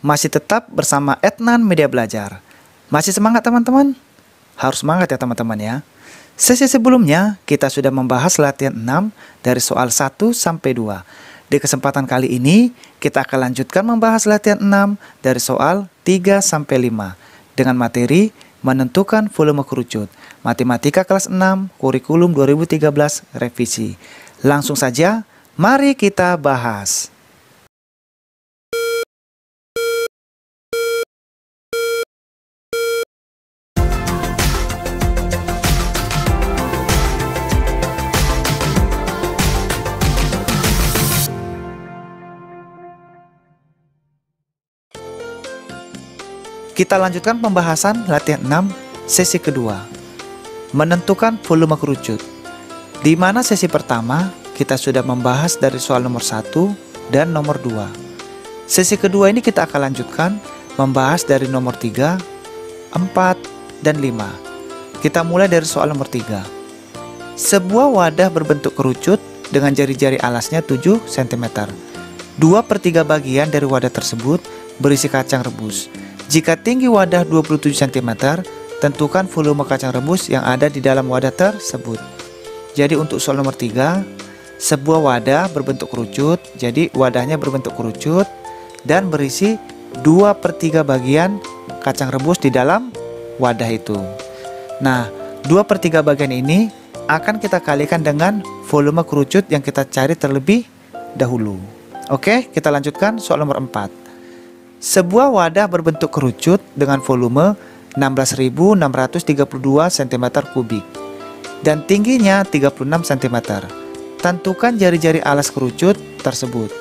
Masih tetap bersama Etnan Media Belajar. Masih semangat teman-teman? Harus semangat ya teman-teman ya. Sesi sebelumnya kita sudah membahas latihan 6 dari soal 1 sampai 2. Di kesempatan kali ini kita akan lanjutkan membahas latihan 6 dari soal 3 sampai 5 dengan materi menentukan volume kerucut. Matematika kelas 6 kurikulum 2013 revisi. Langsung saja, mari kita bahas. Kita lanjutkan pembahasan latihan 6 sesi kedua. Menentukan volume kerucut. Di mana sesi pertama kita sudah membahas dari soal nomor 1 dan nomor 2. Sesi kedua ini kita akan lanjutkan membahas dari nomor 3, 4, dan 5. Kita mulai dari soal nomor 3. Sebuah wadah berbentuk kerucut dengan jari-jari alasnya 7 cm. 2/3 bagian dari wadah tersebut berisi kacang rebus. Jika tinggi wadah 27 cm, tentukan volume kacang rebus yang ada di dalam wadah tersebut. Jadi untuk soal nomor 3, sebuah wadah berbentuk kerucut, jadi wadahnya berbentuk kerucut dan berisi 2/3 bagian kacang rebus di dalam wadah itu. Nah, 2/3 bagian ini akan kita kalikan dengan volume kerucut yang kita cari terlebih dahulu. Oke, kita lanjutkan soal nomor 4. Sebuah wadah berbentuk kerucut dengan volume 16.632 cm3 dan tingginya 36 cm. Tentukan jari-jari alas kerucut tersebut.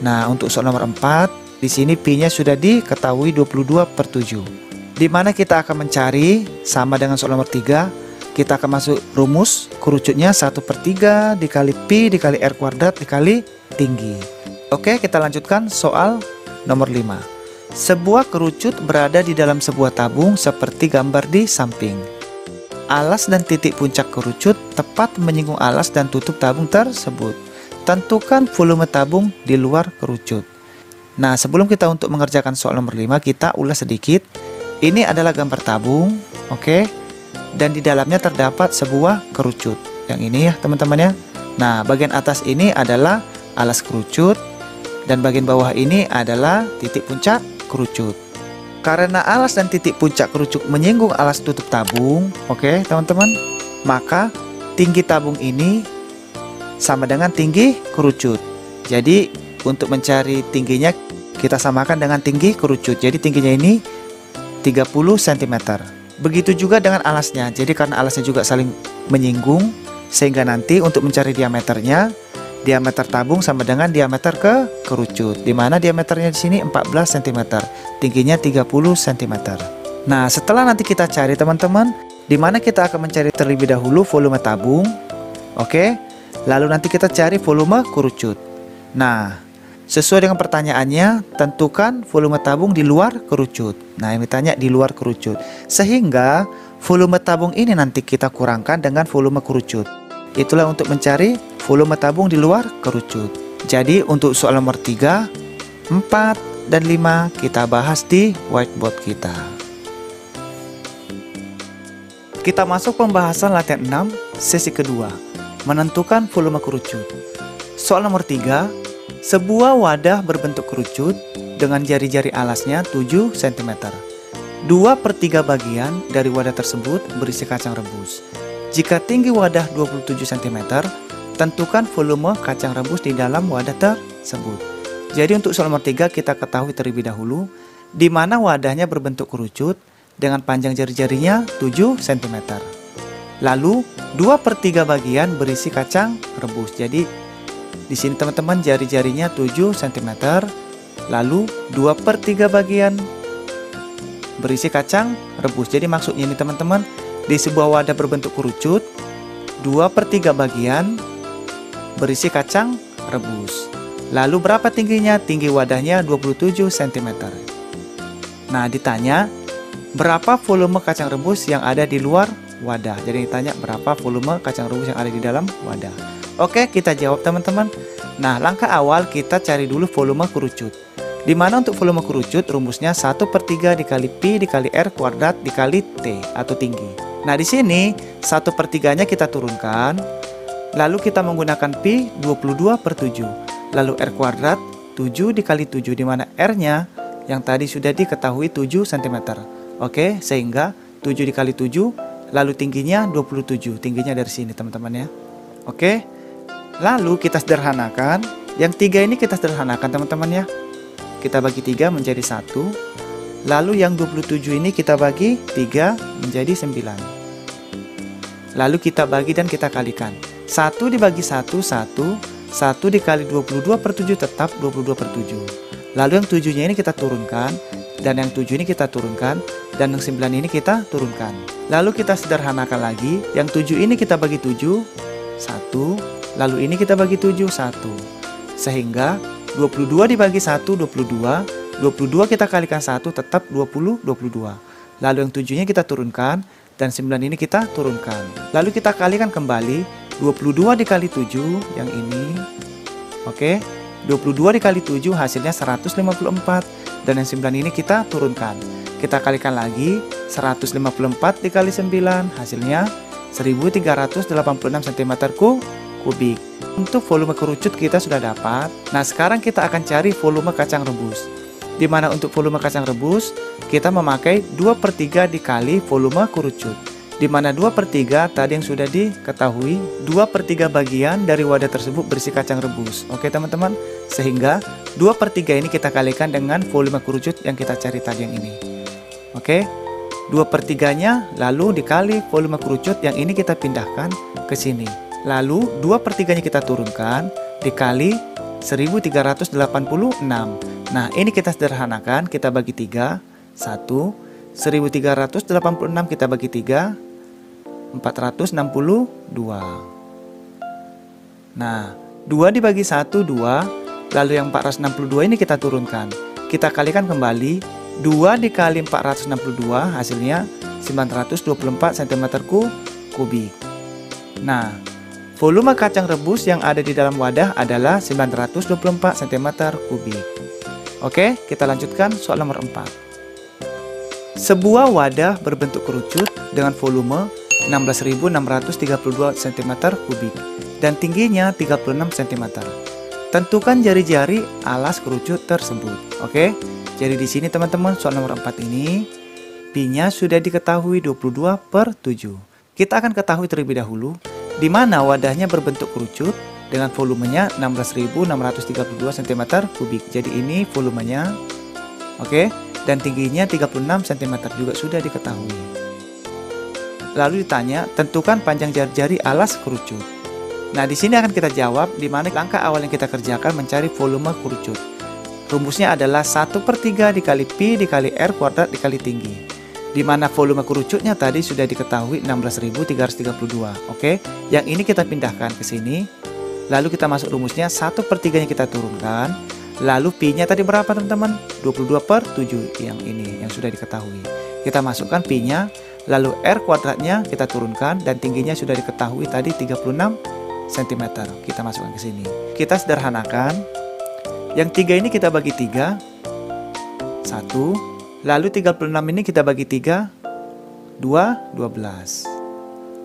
Nah, untuk soal nomor 4, di sini pi-nya sudah diketahui 22/7. Di mana kita akan mencari sama dengan soal nomor 3, kita akan masuk rumus kerucutnya 1/3 dikali pi dikali r kuadrat dikali tinggi. Oke, kita lanjutkan soal nomor 5. Sebuah kerucut berada di dalam sebuah tabung seperti gambar di samping. Alas dan titik puncak kerucut tepat menyinggung alas dan tutup tabung tersebut. Tentukan volume tabung di luar kerucut. Nah, sebelum kita untuk mengerjakan soal nomor 5, kita ulas sedikit. Ini adalah gambar tabung, oke? Dan di dalamnya terdapat sebuah kerucut. Yang ini ya, teman-teman ya. Nah, bagian atas ini adalah alas kerucut dan bagian bawah ini adalah titik puncak kerucut. Karena alas dan titik puncak kerucut menyinggung alas tutup tabung, oke teman-teman, maka tinggi tabung ini sama dengan tinggi kerucut. Jadi untuk mencari tingginya kita samakan dengan tinggi kerucut. Jadi tingginya ini 30 cm. Begitu juga dengan alasnya. Jadi karena alasnya juga saling menyinggung, sehingga nanti untuk mencari diameternya, diameter tabung sama dengan diameter kerucut, di mana diameternya di sini 14 cm, tingginya 30 cm. Nah, setelah nanti kita cari teman-teman, di mana kita akan mencari terlebih dahulu volume tabung, oke? Lalu nanti kita cari volume kerucut. Nah, sesuai dengan pertanyaannya, tentukan volume tabung di luar kerucut. Nah, ini ditanya di luar kerucut, sehingga volume tabung ini nanti kita kurangkan dengan volume kerucut. Itulah untuk mencari volume tabung di luar kerucut. Jadi untuk soal nomor 3, 4, dan 5 kita bahas di whiteboard kita. Kita masuk pembahasan latihan 6 sesi kedua. Menentukan volume kerucut. Soal nomor 3, sebuah wadah berbentuk kerucut dengan jari-jari alasnya 7 cm. 2/3 bagian dari wadah tersebut berisi kacang rebus. Jika tinggi wadah 27 cm, tentukan volume kacang rebus di dalam wadah tersebut. Jadi untuk soal nomor 3 kita ketahui terlebih dahulu, di mana wadahnya berbentuk kerucut dengan panjang jari-jarinya 7 cm. Lalu 2/3 bagian berisi kacang rebus. Jadi di sini teman-teman jari-jarinya 7 cm. Lalu 2/3 bagian berisi kacang rebus. Jadi maksudnya ini teman-teman, di sebuah wadah berbentuk kerucut, 2/3 bagian berisi kacang rebus. Lalu berapa tingginya? Tinggi wadahnya 27 cm. Nah, ditanya berapa volume kacang rebus yang ada di luar wadah. Jadi ditanya berapa volume kacang rebus yang ada di dalam wadah. Oke, kita jawab teman-teman. Nah, langkah awal kita cari dulu volume kerucut. Dimana untuk volume kerucut rumusnya 1/3 dikali Pi dikali R kuadrat dikali T atau tinggi. Nah di sini 1/3-nya kita turunkan, lalu kita menggunakan Pi 22/7, lalu R kuadrat 7 dikali 7, dimana R-nya yang tadi sudah diketahui 7 cm. Oke, sehingga 7 dikali 7, lalu tingginya 27, tingginya dari sini teman-teman ya. Oke, lalu kita sederhanakan, yang 3 ini kita sederhanakan teman-teman ya. Kita bagi 3 menjadi 1, lalu yang 27 ini kita bagi 3 menjadi 9. Lalu kita bagi dan kita kalikan. 1 dibagi 1, 1 dikali 22/7 tetap 22/7. Lalu yang 7-nya ini kita turunkan, dan yang 7 ini kita turunkan, dan yang 9 ini kita turunkan. Lalu kita sederhanakan lagi, yang 7 ini kita bagi 7, 1, lalu ini kita bagi 7, 1. Sehingga 22 dibagi 1, 22, 22 kita kalikan 1 tetap 20, 22. Lalu yang 7-nya kita turunkan, dan 9 ini kita turunkan. Lalu kita kalikan kembali, 22 dikali 7 yang ini. Oke, 22 dikali 7 hasilnya 154, dan yang 9 ini kita turunkan. Kita kalikan lagi, 154 dikali 9 hasilnya 1386 cm3. Untuk volume kerucut kita sudah dapat. Nah sekarang kita akan cari volume kacang rebus. Dimana untuk volume kacang rebus kita memakai 2/3 dikali volume kerucut. Dimana 2/3 tadi yang sudah diketahui, 2/3 bagian dari wadah tersebut berisi kacang rebus. Oke teman-teman, sehingga 2/3 ini kita kalikan dengan volume kerucut yang kita cari tadi yang ini. Oke, 2/3-nya lalu dikali volume kerucut yang ini kita pindahkan ke sini. Lalu 2/3-nya kita turunkan dikali 1386. Nah ini kita sederhanakan, kita bagi 3, 1, 1386 kita bagi 3, 462. Nah 2 dibagi 1, 2, lalu yang 462 ini kita turunkan. Kita kalikan kembali, 2 dikali 462 hasilnya 924 cm3. Nah volume kacang rebus yang ada di dalam wadah adalah 924 cm3. Oke, kita lanjutkan soal nomor 4. Sebuah wadah berbentuk kerucut dengan volume 16.632 cm3 dan tingginya 36 cm. Tentukan jari-jari alas kerucut tersebut. Oke, jadi di sini teman-teman soal nomor 4 ini Pi-nya sudah diketahui 22/7. Kita akan ketahui terlebih dahulu di mana wadahnya berbentuk kerucut dengan volumenya 16.632 cm3. Jadi ini volumenya. Oke, dan tingginya 36 cm juga sudah diketahui. Lalu ditanya, tentukan panjang jari-jari alas kerucut. Nah, di sini akan kita jawab di mana langkah awal yang kita kerjakan mencari volume kerucut. Rumusnya adalah 1/3 dikali Pi dikali R kuadrat dikali tinggi. Di mana volume kerucutnya tadi sudah diketahui 16.332. Oke, yang ini kita pindahkan ke sini. Lalu kita masuk rumusnya, 1/3-nya kita turunkan. Lalu Pi-nya tadi berapa teman-teman? 22/7 yang ini yang sudah diketahui. Kita masukkan Pi-nya, lalu R kuadratnya kita turunkan dan tingginya sudah diketahui tadi 36 cm. Kita masukkan ke sini. Kita sederhanakan. Yang 3 ini kita bagi 3. 1. Lalu 36 ini kita bagi 3. 2, 12.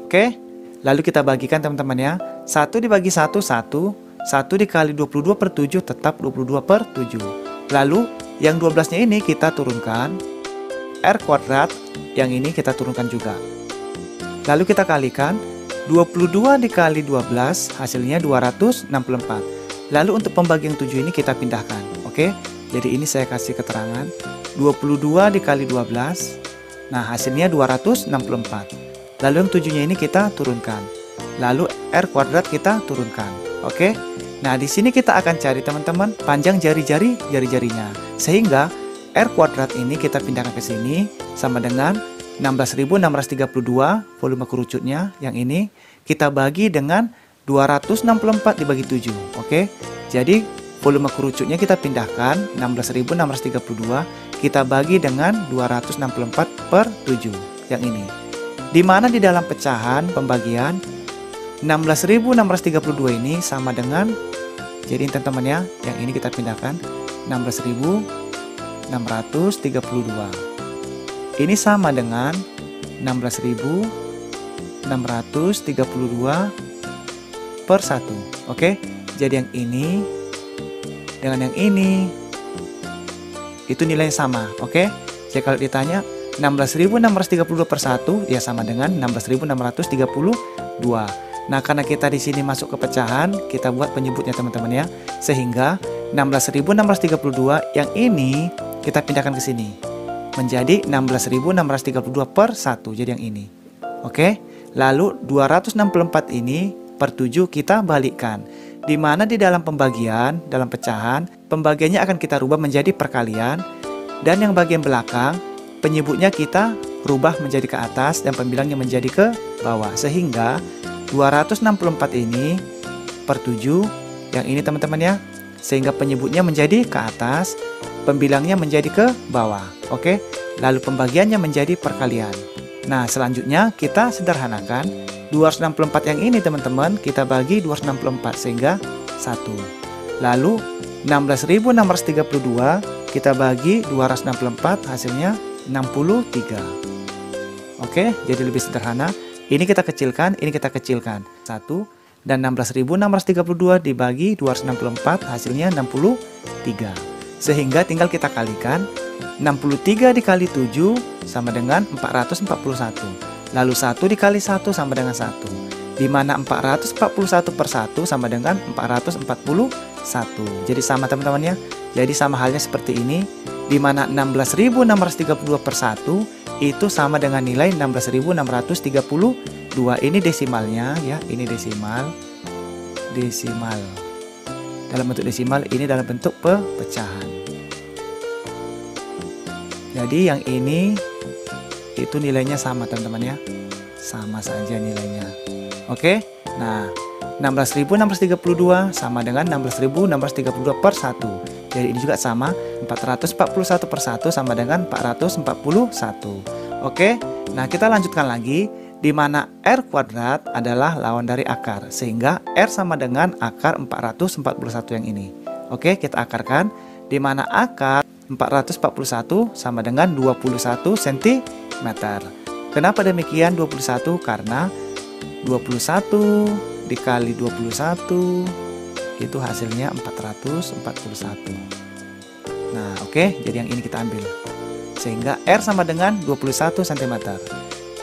Oke. Lalu kita bagikan teman-teman ya. 1 dibagi 1, 1. 1 dikali 22/7 tetap 22/7. Lalu yang 12-nya ini kita turunkan. R kuadrat yang ini kita turunkan juga. Lalu kita kalikan. 22 dikali 12 hasilnya 264. Lalu untuk pembagian 7 ini kita pindahkan. Oke. Jadi ini saya kasih keterangan. 22 dikali 12. Nah hasilnya 264. Lalu yang 7-nya ini kita turunkan. Lalu R kuadrat kita turunkan. Oke. Nah di sini kita akan cari teman-teman panjang jari-jarinya. Sehingga R kuadrat ini kita pindahkan ke sini sama dengan 16.632 volume kerucutnya yang ini kita bagi dengan 264 dibagi 7. Oke. Jadi volume kerucutnya kita pindahkan 16.632 kita bagi dengan 264/7 yang ini. Di mana di dalam pecahan pembagian 16.632 ini sama dengan, jadi teman-teman ya, yang ini kita pindahkan 16.632. Ini sama dengan 16.632 per 1. Oke, jadi yang ini dengan yang ini itu nilainya sama. Oke, jadi kalau ditanya 16.632 per 1 ya sama dengan 16.632. Nah, karena kita di sini masuk ke pecahan, kita buat penyebutnya teman-teman ya. Sehingga 16.632 yang ini kita pindahkan ke sini menjadi 16.632 per 1. Jadi yang ini. Oke. Lalu 264 ini per 7 kita balikkan. Di mana di dalam pembagian, dalam pecahan, pembagiannya akan kita rubah menjadi perkalian. Dan yang bagian belakang, penyebutnya kita rubah menjadi ke atas dan pembilangnya menjadi ke bawah. Sehingga 264 ini per 7, yang ini teman-teman ya. Sehingga penyebutnya menjadi ke atas, pembilangnya menjadi ke bawah. Oke, lalu pembagiannya menjadi perkalian. Nah, selanjutnya kita sederhanakan 264 yang ini teman-teman, kita bagi 264 sehingga 1. Lalu 16.632 kita bagi 264 hasilnya 63. Oke, jadi lebih sederhana. Ini kita kecilkan, ini kita kecilkan. 1 dan 16.632 dibagi 264 hasilnya 63. Sehingga tinggal kita kalikan. 63 dikali 7 sama dengan 441. Lalu 1 dikali 1 sama dengan 1. Di mana 441 per 1 sama dengan 441. Jadi sama teman-teman ya. Jadi sama halnya seperti ini. Di mana 16.632 per 1 itu sama dengan nilai 16.632. Ini desimalnya ya. Ini desimal. Desimal. Dalam bentuk desimal, ini dalam bentuk pecahan. Jadi yang ini itu nilainya sama teman-teman ya. Sama saja nilainya. Oke. Nah, 16.632 sama dengan 16.632 per 1. Jadi ini juga sama. 441 per 1 sama dengan 441. Oke. Nah, kita lanjutkan lagi. Di mana R kuadrat adalah lawan dari akar. Sehingga R sama dengan akar 441 yang ini. Oke, kita akarkan. Di mana akar 441 sama dengan 21 cm. Kenapa demikian 21? Karena 21 dikali 21 itu hasilnya 441. Nah, oke, jadi yang ini kita ambil. Sehingga R sama dengan 21 cm.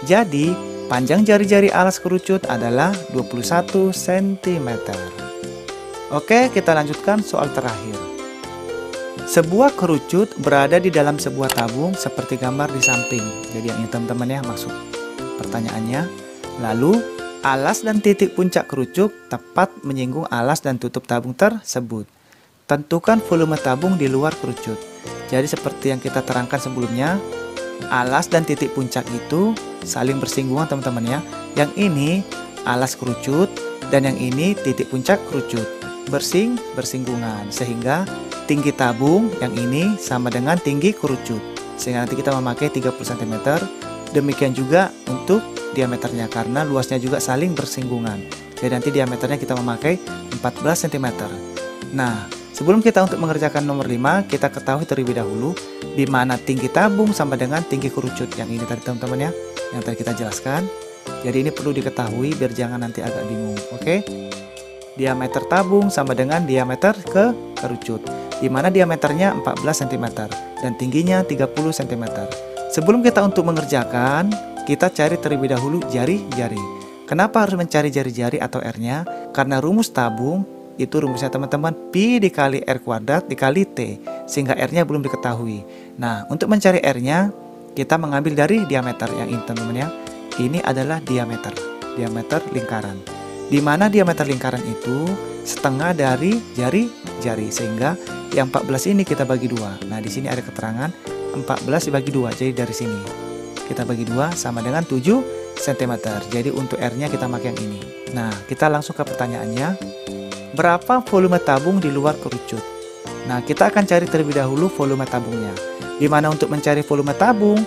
Jadi, panjang jari-jari alas kerucut adalah 21 cm. Oke, kita lanjutkan soal terakhir. Sebuah kerucut berada di dalam sebuah tabung seperti gambar di samping. Jadi yang ini teman-teman ya maksud pertanyaannya. Lalu alas dan titik puncak kerucut tepat menyinggung alas dan tutup tabung tersebut. Tentukan volume tabung di luar kerucut. Jadi seperti yang kita terangkan sebelumnya, alas dan titik puncak itu saling bersinggungan teman-teman ya. Yang ini alas kerucut dan yang ini titik puncak kerucut. Bersinggungan sehingga tinggi tabung yang ini sama dengan tinggi kerucut, sehingga nanti kita memakai 30 cm. Demikian juga untuk diameternya karena luasnya juga saling bersinggungan. Jadi nanti diameternya kita memakai 14 cm. Nah, sebelum kita untuk mengerjakan nomor 5, kita ketahui terlebih dahulu di mana tinggi tabung sama dengan tinggi kerucut yang ini tadi teman-teman ya, yang tadi kita jelaskan. Jadi ini perlu diketahui biar jangan nanti agak bingung. Oke. Diameter tabung sama dengan diameter kerucut, di mana diameternya 14 cm dan tingginya 30 cm. Sebelum kita untuk mengerjakan, kita cari terlebih dahulu jari-jari. Kenapa harus mencari jari-jari atau R-nya? Karena rumus tabung itu rumusnya teman-teman Pi dikali R kuadrat dikali T, sehingga R-nya belum diketahui. Nah, untuk mencari R-nya, kita mengambil dari diameter yang ini teman-teman ya. Ini adalah diameter lingkaran. Di mana diameter lingkaran itu setengah dari jari-jari, sehingga yang 14 ini kita bagi 2. Nah, di sini ada keterangan 14 dibagi 2. Jadi dari sini kita bagi 2 sama dengan 7 cm. Jadi untuk R-nya kita pakai yang ini. Nah, kita langsung ke pertanyaannya. Berapa volume tabung di luar kerucut? Nah, kita akan cari terlebih dahulu volume tabungnya. Di mana untuk mencari volume tabung,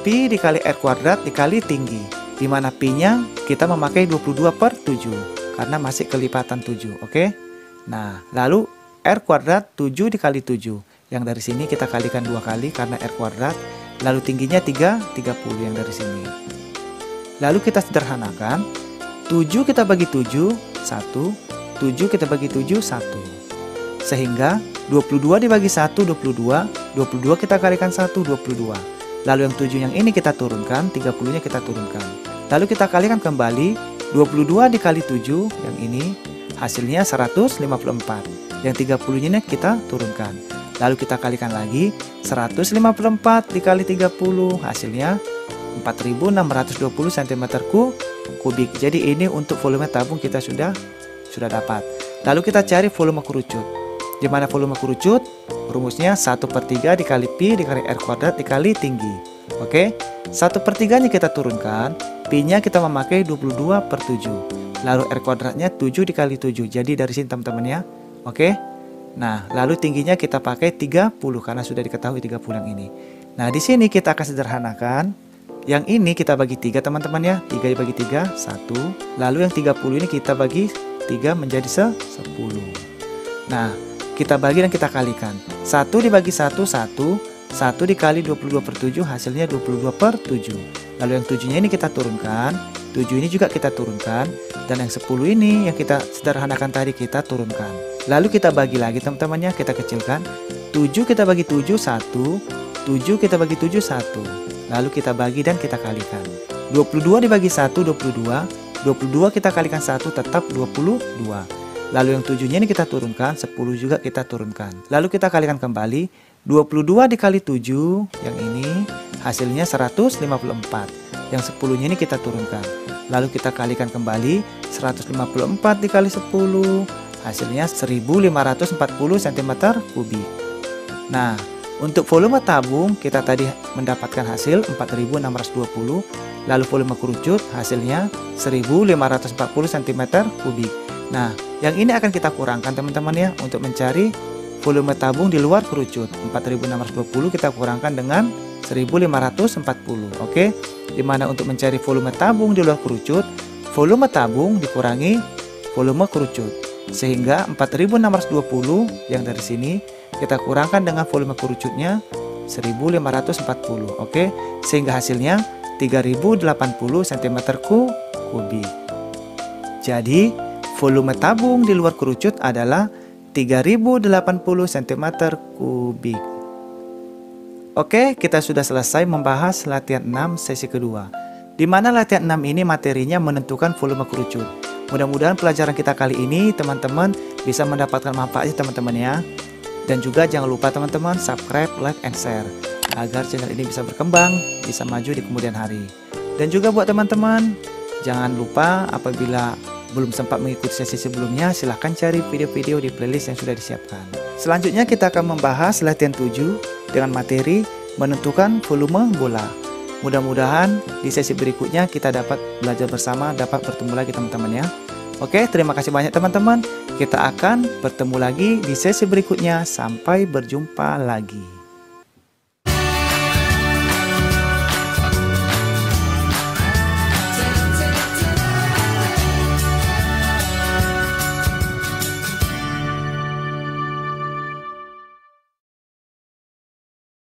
Pi dikali R kuadrat dikali tinggi. Di mana Pi-nya kita memakai 22 per 7 karena masih kelipatan 7. Oke. Nah, lalu R kuadrat 7 dikali 7. Yang dari sini kita kalikan 2 kali karena R kuadrat. Lalu tingginya 30 yang dari sini. Lalu kita sederhanakan. 7 kita bagi 7, 1. 7 kita bagi 7, 1. Sehingga 22 dibagi 1, 22. 22 kita kalikan 1, 22. Lalu yang 7 yang ini kita turunkan, 30-nya kita turunkan. Lalu kita kalikan kembali, 22 dikali 7, yang ini hasilnya 154. Yang 30-nya kita turunkan. Lalu kita kalikan lagi, 154 dikali 30, hasilnya 4620 cm3. Jadi ini untuk volume tabung kita sudah dapat. Lalu kita cari volume kerucut. Di mana volume kerucut? Rumusnya 1/3 dikali pi dikali R kuadrat dikali tinggi. Oke, 1/3-nya kita turunkan. Pi-nya kita memakai 22/7. Lalu R kuadratnya 7 dikali 7. Jadi dari sini teman-teman ya. Oke. Nah, lalu tingginya kita pakai 30 karena sudah diketahui 30 yang ini. Nah, di sini kita akan sederhanakan. Yang ini kita bagi 3 teman-teman ya. 3 dibagi 3, 1. Lalu yang 30 ini kita bagi 3 menjadi 10. Nah, kita bagi dan kita kalikan. 1 dibagi 1, 1. 1 dikali 22/7 hasilnya 22/7. Lalu yang 7-nya ini kita turunkan. 7 ini juga kita turunkan. Dan yang 10 ini yang kita sederhanakan tadi kita turunkan. Lalu kita bagi lagi teman-teman ya. Kita kecilkan. 7 kita bagi 7, 1. 7 kita bagi 7, 1. Lalu kita bagi dan kita kalikan. 22 dibagi 1, 22. 22 kita kalikan 1 tetap 22. Lalu yang 7-nya ini kita turunkan, 10 juga kita turunkan. Lalu kita kalikan kembali, 22 dikali 7, yang ini hasilnya 154. Yang 10-nya ini kita turunkan. Lalu kita kalikan kembali, 154 dikali 10, hasilnya 1540 cm3. Nah, untuk volume tabung kita tadi mendapatkan hasil 4620. Lalu volume kerucut hasilnya 1540 cm3. Nah, yang ini akan kita kurangkan teman-teman ya untuk mencari volume tabung di luar kerucut. 4620 kita kurangkan dengan 1540. Oke. Dimana untuk mencari volume tabung di luar kerucut, volume tabung dikurangi volume kerucut. Sehingga 4620 yang dari sini kita kurangkan dengan volume kerucutnya 1540. Oke. Sehingga hasilnya 3080 cm3. Jadi volume tabung di luar kerucut adalah 3080 cm3. Oke, kita sudah selesai membahas latihan 6 sesi kedua. Di mana latihan 6 ini materinya menentukan volume kerucut. Mudah-mudahan pelajaran kita kali ini teman-teman bisa mendapatkan manfaatnya teman-teman ya. Dan juga jangan lupa teman-teman subscribe, like, and share agar channel ini bisa berkembang, bisa maju di kemudian hari. Dan juga buat teman-teman, jangan lupa apabila belum sempat mengikuti sesi sebelumnya, silahkan cari video-video di playlist yang sudah disiapkan. Selanjutnya kita akan membahas latihan 7 dengan materi menentukan volume bola. Mudah-mudahan di sesi berikutnya kita dapat belajar bersama, dapat bertemu lagi teman-teman ya. Oke, terima kasih banyak teman-teman. Kita akan bertemu lagi di sesi berikutnya. Sampai berjumpa lagi.